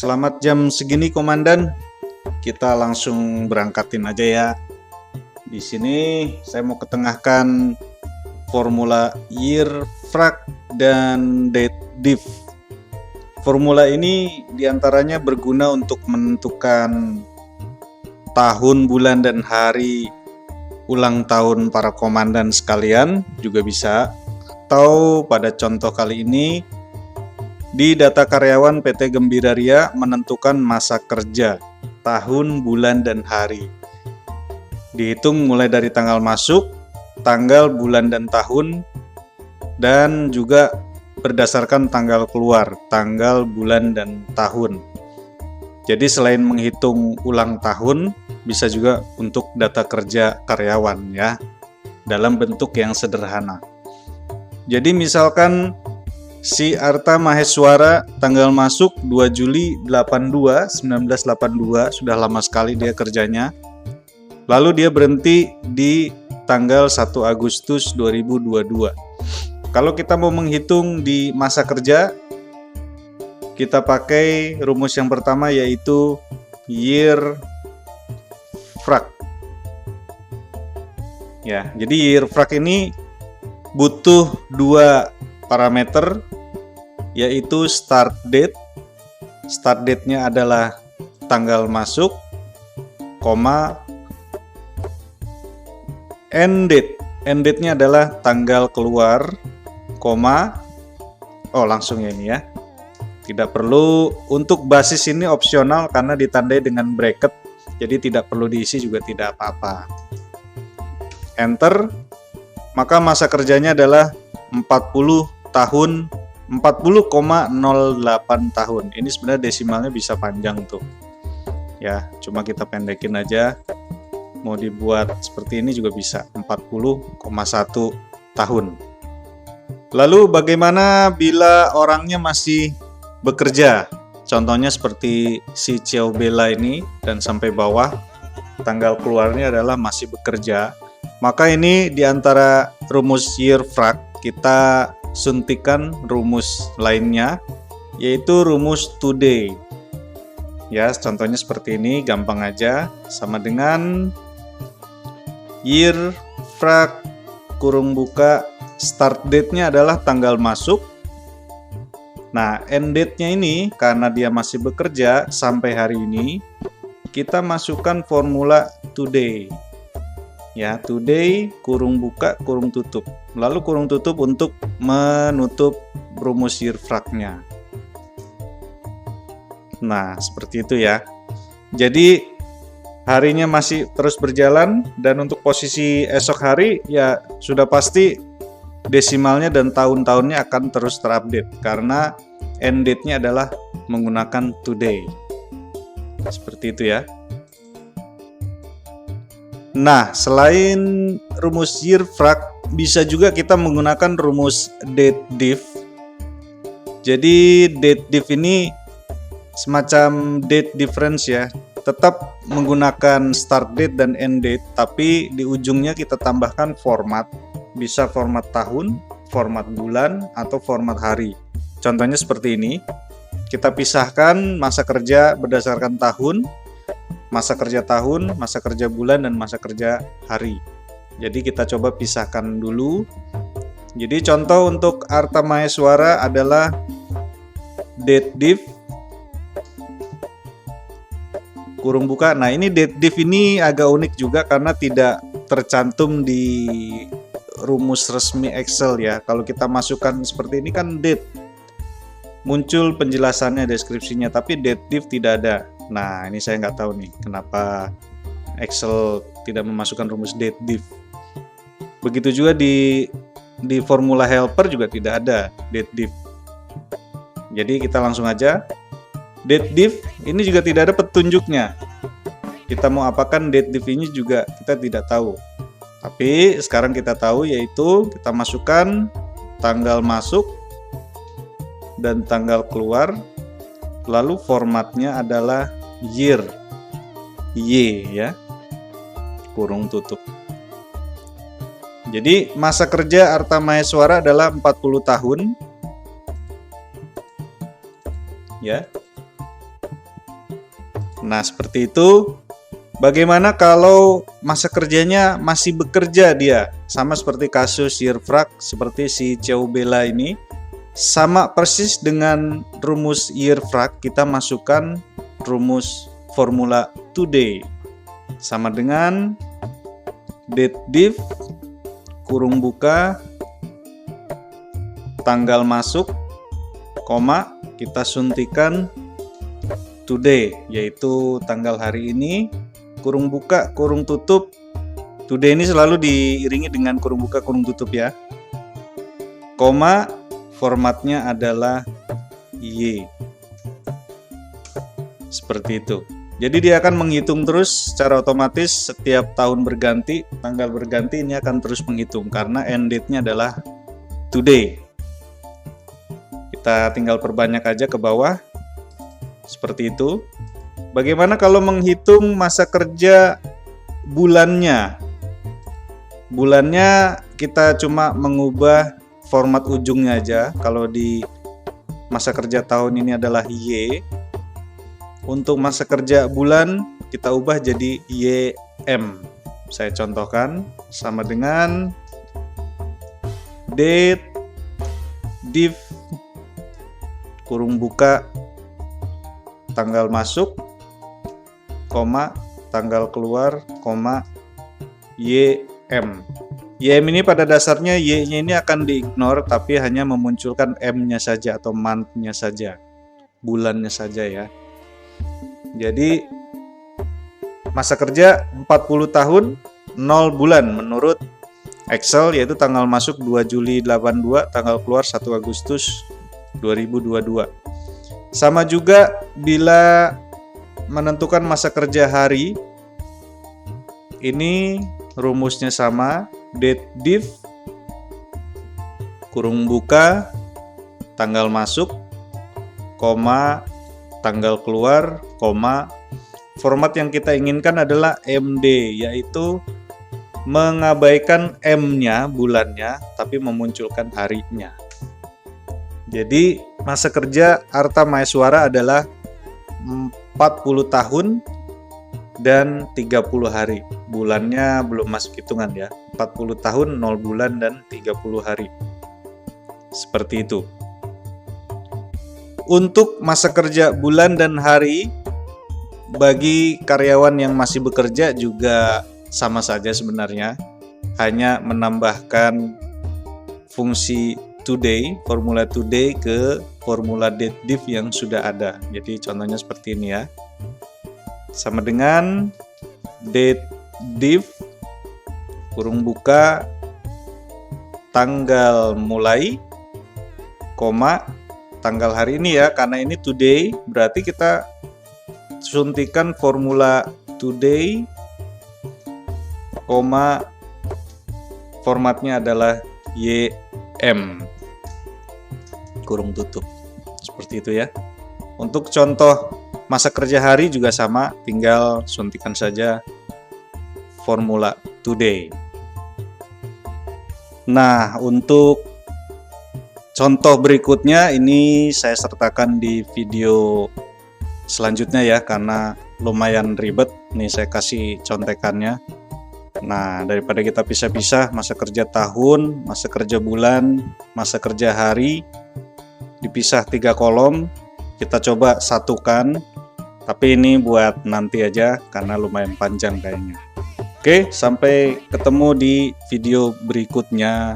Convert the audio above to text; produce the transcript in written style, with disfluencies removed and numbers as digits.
Selamat jam segini, Komandan. Kita langsung berangkatin aja ya. Di sini saya mau ketengahkan formula year, frag, dan date diff. Formula ini diantaranya berguna untuk menentukan tahun, bulan, dan hari ulang tahun para komandan sekalian, juga bisa. Atau pada contoh kali ini, di data karyawan PT Gembira Ria menentukan masa kerja, tahun, bulan, dan hari. Dihitung mulai dari tanggal masuk, tanggal, bulan, dan tahun, dan juga berdasarkan tanggal keluar, tanggal, bulan, dan tahun. Jadi selain menghitung ulang tahun, bisa juga untuk data kerja karyawan ya, dalam bentuk yang sederhana. Jadi misalkan si Arta Maheswara tanggal masuk 2 Juli 1982, sudah lama sekali dia kerjanya. Lalu dia berhenti di tanggal 1 Agustus 2022. Kalau kita mau menghitung di masa kerja, kita pakai rumus yang pertama yaitu year frag. Ya, jadi year frag ini butuh dua parameter, yaitu start date. Start date-nya adalah tanggal masuk, koma, end date. End date-nya adalah tanggal keluar, koma. Oh, langsung ya ini ya. Tidak perlu, untuk basis ini opsional karena ditandai dengan bracket, jadi tidak perlu diisi juga tidak apa-apa. Enter. Maka masa kerjanya adalah 40 tahun, 40,08 tahun. Ini sebenarnya desimalnya bisa panjang tuh. Ya, cuma kita pendekin aja. Mau dibuat seperti ini juga bisa, 40,1 tahun. Lalu bagaimana bila orangnya masih bekerja? Contohnya seperti si Ciao Bella ini dan sampai bawah tanggal keluarnya adalah masih bekerja. Maka ini diantara rumus year frag kita suntikan rumus lainnya, yaitu rumus today. Ya, contohnya seperti ini, gampang aja, sama dengan year frag kurung buka, start date-nya adalah tanggal masuk. Nah, end date-nya ini karena dia masih bekerja sampai hari ini, kita masukkan formula today. Ya, today kurung buka kurung tutup. Lalu kurung tutup untuk menutup rumus year frag-nya. Nah, seperti itu ya. Jadi harinya masih terus berjalan, dan untuk posisi esok hari ya sudah pasti desimalnya dan tahun-tahunnya akan terus terupdate karena end date-nya adalah menggunakan today. Seperti itu ya. Nah, selain rumus year frag, bisa juga kita menggunakan rumus date diff. Jadi date diff ini semacam date difference ya. Tetap menggunakan start date dan end date, tapi di ujungnya kita tambahkan format. Bisa format tahun, format bulan, atau format hari. Contohnya seperti ini. Kita pisahkan masa kerja berdasarkan tahun, masa kerja tahun, masa kerja bulan, dan masa kerja hari. Jadi kita coba pisahkan dulu. Jadi contoh untuk Arta Maheswara adalah date diff kurung buka. Nah, ini date diff ini agak unik juga karena tidak tercantum di rumus resmi Excel ya. Kalau kita masukkan seperti ini kan date, muncul penjelasannya, deskripsinya, tapi date diff tidak ada. Nah, ini saya nggak tahu nih kenapa Excel tidak memasukkan rumus date diff. Begitu juga di formula helper juga tidak ada date diff. Jadi kita langsung aja. Date diff ini juga tidak ada petunjuknya. Kita mau apakan date diff ini juga kita tidak tahu. Tapi sekarang kita tahu, yaitu kita masukkan tanggal masuk dan tanggal keluar. Lalu formatnya adalah year, Y ya, kurung tutup. Jadi masa kerja Arta Maheswara adalah 40 tahun. Ya. Nah, seperti itu. Bagaimana kalau masa kerjanya masih bekerja dia? Sama seperti kasus Yearfrag, seperti si Ceubela ini. Sama persis dengan rumus Yearfrag, kita masukkan rumus formula today. Sama dengan date div, kurung buka, tanggal masuk, koma, kita suntikan today, yaitu tanggal hari ini, kurung buka, kurung tutup. Today ini selalu diiringi dengan kurung buka, kurung tutup ya. Koma, formatnya adalah Y. Seperti itu. Jadi dia akan menghitung terus secara otomatis setiap tahun berganti, tanggal berganti ini akan terus menghitung karena end date-nya adalah today. Kita tinggal perbanyak aja ke bawah. Seperti itu. Bagaimana kalau menghitung masa kerja bulannya? Bulannya kita cuma mengubah format ujungnya aja. Kalau di masa kerja tahun ini adalah Y. Untuk masa kerja bulan kita ubah jadi YM. Saya contohkan sama dengan date div kurung buka tanggal masuk, koma, tanggal keluar, koma, YM. YM ini pada dasarnya Y-nya ini akan diignore, tapi hanya memunculkan M-nya saja atau month-nya saja, bulannya saja ya. Jadi masa kerja 40 tahun 0 bulan menurut Excel, yaitu tanggal masuk 2 Juli 82, tanggal keluar 1 Agustus 2022. Sama juga bila menentukan masa kerja hari, ini rumusnya sama, date div kurung buka tanggal masuk, koma, tanggal keluar, koma, format yang kita inginkan adalah MD, yaitu mengabaikan M-nya, bulannya, tapi memunculkan harinya. Jadi masa kerja Arta Maheswara adalah 40 tahun dan 30 hari. Bulannya belum masuk hitungan ya. 40 tahun, 0 bulan, dan 30 hari. Seperti itu. Untuk masa kerja bulan dan hari, bagi karyawan yang masih bekerja juga sama saja sebenarnya. Hanya menambahkan fungsi today, formula today ke formula date div yang sudah ada. Jadi contohnya seperti ini ya. Sama dengan date div kurung buka tanggal mulai, koma, tanggal hari ini ya, karena ini today, berarti kita suntikan formula today, koma, formatnya adalah YM, kurung tutup. Seperti itu ya. Untuk contoh masa kerja hari juga sama, tinggal suntikan saja formula today. Nah, untuk contoh berikutnya ini saya sertakan di video selanjutnya ya, karena lumayan ribet. Nih saya kasih contekannya. Nah, daripada kita pisah-pisah masa kerja tahun, masa kerja bulan, masa kerja hari, dipisah 3 kolom, kita coba satukan. Tapi ini buat nanti aja karena lumayan panjang kayaknya. Oke, sampai ketemu di video berikutnya.